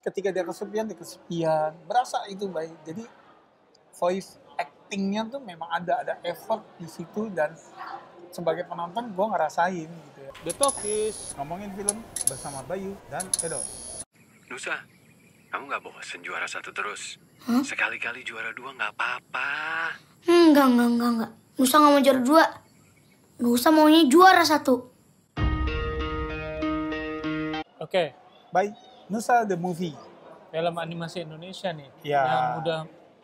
ketika dia kesepian, berasa itu baik. Jadi voice actingnya tuh memang ada effort di situ, dan sebagai penonton gue ngerasain gitu ya. The Talkies. Ngomongin film bersama Bayu dan Edo. Nusa, kamu nggak bosen juara 1 terus? Hah? Sekali-kali juara 2 nggak apa-apa. Enggak. Nusa nggak mau juara 2. Nusa maunya juara 1. Oke, Baik, Nusa the Movie. film animasi Indonesia nih. Ya.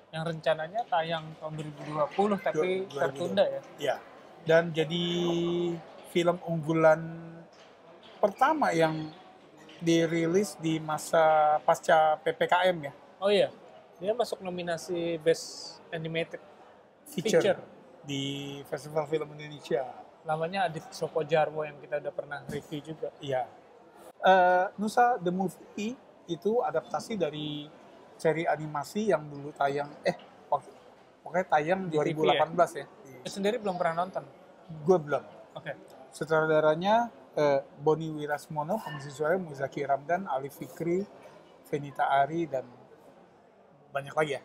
Yang rencananya tayang tahun 2020 tapi 2020. tertunda ya. Ya, dan jadi film unggulan pertama yang dirilis di masa pasca PPKM ya. Oh iya, dia masuk nominasi Best Animated Feature Feature. di Festival Film Indonesia. Namanya Adit Soko Jarwo yang kita udah pernah review juga. Iya. Nusa the Movie itu adaptasi dari seri animasi yang dulu tayang pokoknya tayang Di TV 2018 ya. Saya sendiri belum pernah nonton. Gue belum. Oke. Sutradaranya Boni Wirasmono, pengisi suara Muzaki Ramdan, Ali Fikri, Fenita Ari, dan banyak lagi ya.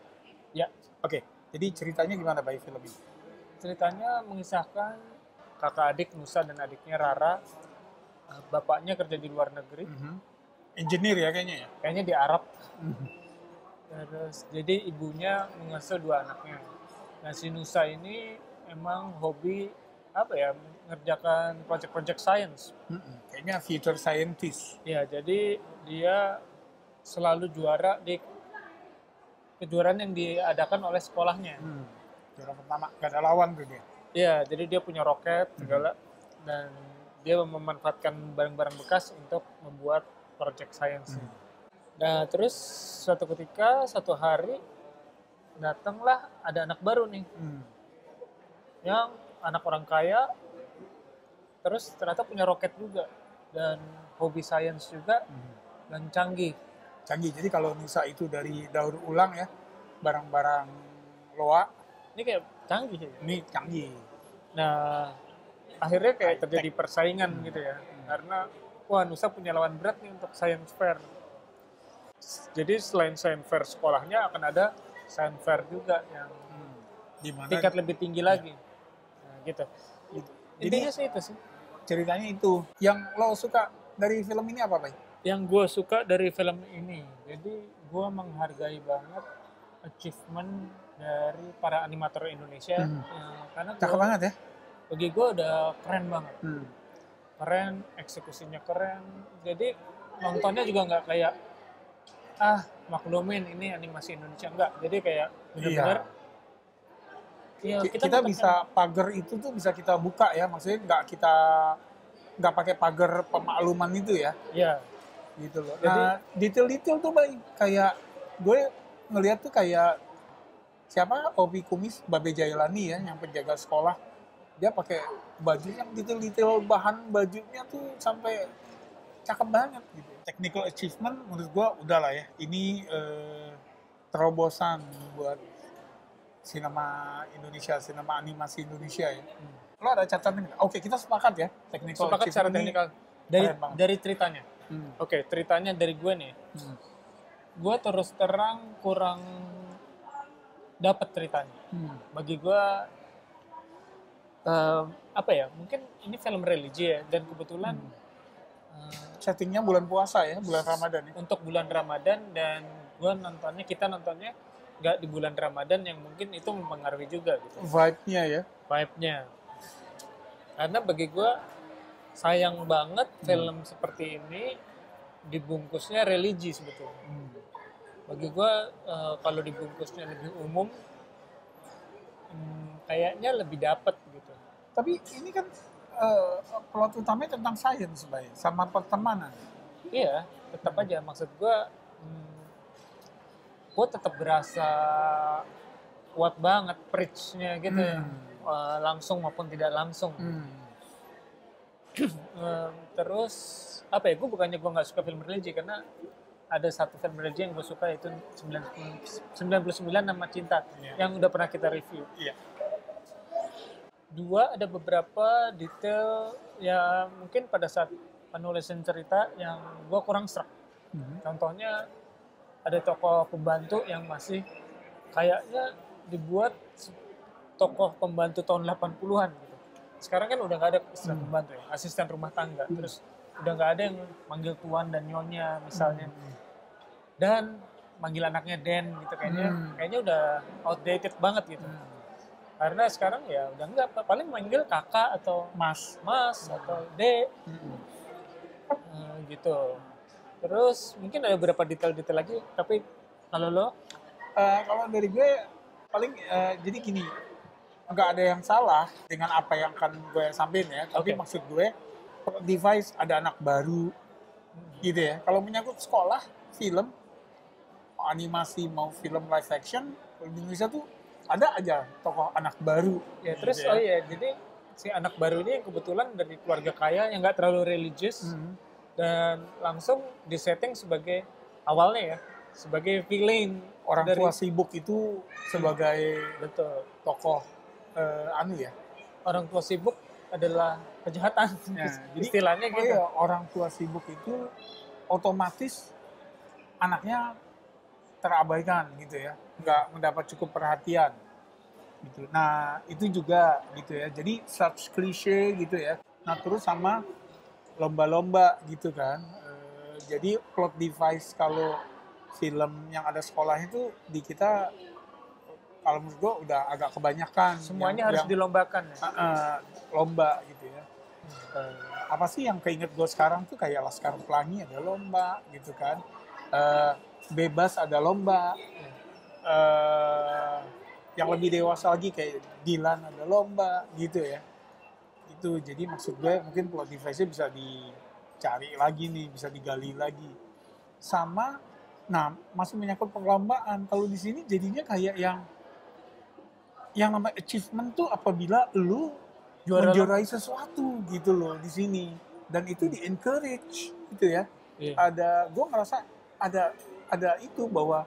Ya, Oke, jadi ceritanya gimana Bay film ini? ceritanya mengisahkan kakak adik Nusa dan adiknya Rara. Bapaknya kerja di luar negeri, Engineer ya kayaknya ya. kayaknya di Arab. Terus jadi ibunya mengasuh 2 anaknya. Nah si Nusa ini emang hobi mengerjakan project-project science. Kayaknya future scientist. Ya jadi dia selalu juara di kejuaraan yang diadakan oleh sekolahnya. Juara pertama, gak ada lawan tuh dia. Ya jadi dia punya roket segala, dan dia memanfaatkan barang-barang bekas untuk membuat project science. Nah terus suatu hari datanglah ada anak baru nih, yang anak orang kaya, terus ternyata punya roket juga dan hobi sains juga, dan canggih. Jadi kalau Nusa itu dari daur ulang ya, barang-barang loa, Ini kayak canggih ya. ini canggih. Nah akhirnya kayak terjadi persaingan gitu ya, karena wah Nusa punya lawan berat nih untuk science fair. Jadi selain science fair sekolahnya akan ada science fair juga yang Dimana tingkat lebih tinggi lagi. Nah, gitu. Intinya sih itu sih. ceritanya itu. Yang lo suka dari film ini apa Bay? Yang gue suka dari film ini, jadi gue menghargai banget achievement dari para animator Indonesia. Karena Cakep banget ya. bagi gue udah keren banget. Keren, eksekusinya keren. Jadi nontonnya juga nggak kayak maklumin ini animasi Indonesia, enggak. Jadi kayak benar-benar Kita bisa pagar itu tuh bisa kita buka ya, maksudnya nggak pakai pagar pemakluman itu ya. Iya. Gitu loh. Jadi, Nah, detail-detail tuh Bay, kayak gue ngeliat tuh kayak siapa Obi Kumis Babe Jailani ya, yang penjaga sekolah, dia pakai baju yang detail-detail bahan bajunya tuh sampai cakep banget gitu. Technical achievement menurut gue udah lah ya, ini terobosan buat sinema Indonesia, sinema animasi Indonesia ya. Lo ada catatan nggak? Oke, kita sepakat ya, technical sepakat secara achievement ini teknikal keren banget. dari ceritanya. Oke, ceritanya dari gue nih. Gue terus terang kurang dapat ceritanya. Bagi gue mungkin ini film religi ya, dan kebetulan Settingnya bulan puasa ya, bulan Ramadan ya. untuk bulan Ramadan, dan kita nontonnya nggak di bulan Ramadan, yang mungkin itu mempengaruhi juga gitu. Vibe-nya ya. Vibe-nya. Karena bagi gue sayang banget film seperti ini dibungkusnya religi sebetulnya. Bagi gue kalau dibungkusnya lebih umum, kayaknya lebih dapet gitu. Tapi ini kan plot utamanya tentang sains, Bay, sama pertemanan. Iya, tetap aja maksud gue tetap berasa kuat banget preach-nya gitu ya. Langsung maupun tidak langsung. Terus gue bukannya gue nggak suka film religi, karena ada satu film religi yang gue suka, itu 99 Nama Cinta, yang udah pernah kita review. Dua, ada beberapa detail ya mungkin pada saat penulisan cerita yang gue kurang struck. Contohnya ada tokoh pembantu yang masih kayaknya dibuat tokoh pembantu tahun 80-an gitu. Sekarang kan udah nggak ada istilah pembantu ya, asisten rumah tangga. Terus udah nggak ada yang manggil tuan dan nyonya misalnya. Dan manggil anaknya Den gitu kayaknya udah outdated banget gitu. Karena sekarang ya udah enggak, paling manggil kakak atau Mas. atau dek gitu. Terus mungkin ada beberapa detail-detail lagi, tapi kalau lo Kalau dari gue paling jadi gini, nggak ada yang salah dengan apa yang akan gue sampaikan ya. Tapi Oke. maksud gue per device ada anak baru gitu ya. Kalau menyangkut sekolah, film, animasi mau film live action, kalau di Indonesia tuh ada aja tokoh anak baru. ya terus gitu oh iya, jadi si anak baru ini yang kebetulan dari keluarga kaya yang nggak terlalu religius dan langsung disetting sebagai awalnya ya sebagai villain Orang dari tua sibuk itu sebagai betul tokoh anu ya. orang tua sibuk adalah kejahatan Ya, jadi istilahnya oh gitu. iya, orang tua sibuk itu otomatis anaknya terabaikan gitu ya, nggak mendapat cukup perhatian gitu. Nah itu juga gitu ya, jadi such cliche gitu ya. Nah terus sama lomba-lomba gitu kan. Jadi plot device kalau film yang ada sekolahnya itu di kita kalau menurut gue udah agak kebanyakan. Semuanya harus dilombakan ya. Lomba gitu ya. Apa sih yang keinget gue sekarang tuh kayak Laskar Pelangi ada lomba gitu kan. Bebas ada lomba. Yang lebih dewasa lagi kayak Dilan ada lomba gitu ya. Itu jadi maksud gue mungkin plot device-nya bisa dicari lagi nih, bisa digali lagi. Sama nah masih menyangkut perlombaan. Kalau di sini jadinya kayak yang namanya achievement tuh apabila lu menjuarai sesuatu gitu loh di sini, dan itu di encourage gitu ya. Iya. Gue ngerasa ada itu bahwa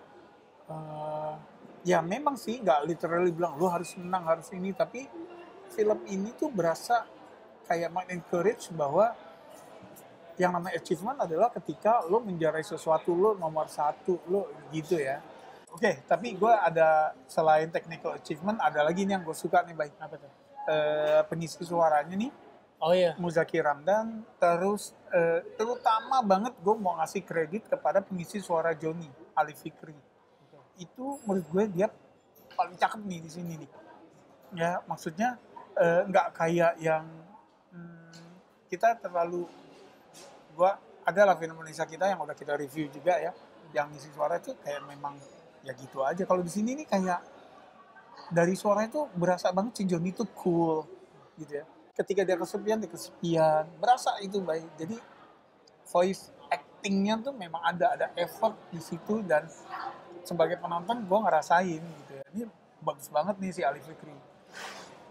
ya memang sih nggak literally bilang lu harus menang harus ini, tapi film ini tuh berasa kayak encourage bahwa yang namanya achievement adalah ketika lo menjuarai sesuatu, lo nomor satu, lo gitu ya. Oke, tapi gue ada selain technical achievement, ada lagi nih yang gue suka nih, baik. Apa tuh? Pengisi suaranya nih, Oh iya. Muzaki Ramdan, terus terutama banget gue mau ngasih kredit kepada pengisi suara Joni, Ali Fikri. Itu menurut gue dia paling cakep nih di sini nih. Ya, maksudnya nggak kayak yang kita terlalu, gua adalah film Indonesia kita yang udah kita review juga ya, yang ngisi suara itu kayak memang ya gitu aja. Kalau di sini nih kayak dari suara itu berasa banget si Johnny itu cool gitu ya. Ketika dia kesepian, berasa itu baik. Jadi voice actingnya tuh memang ada effort di situ, dan sebagai penonton gue ngerasain gitu ya. Ini bagus banget nih si Ali Fikri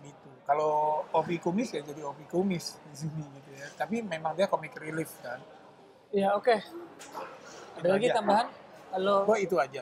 gitu. Kalau Opi Kumis ya jadi Opi Kumis di sini gitu ya. Tapi memang dia comic relief kan. Iya, oke. Ada lagi aja. tambahan? Halo. Gue itu aja.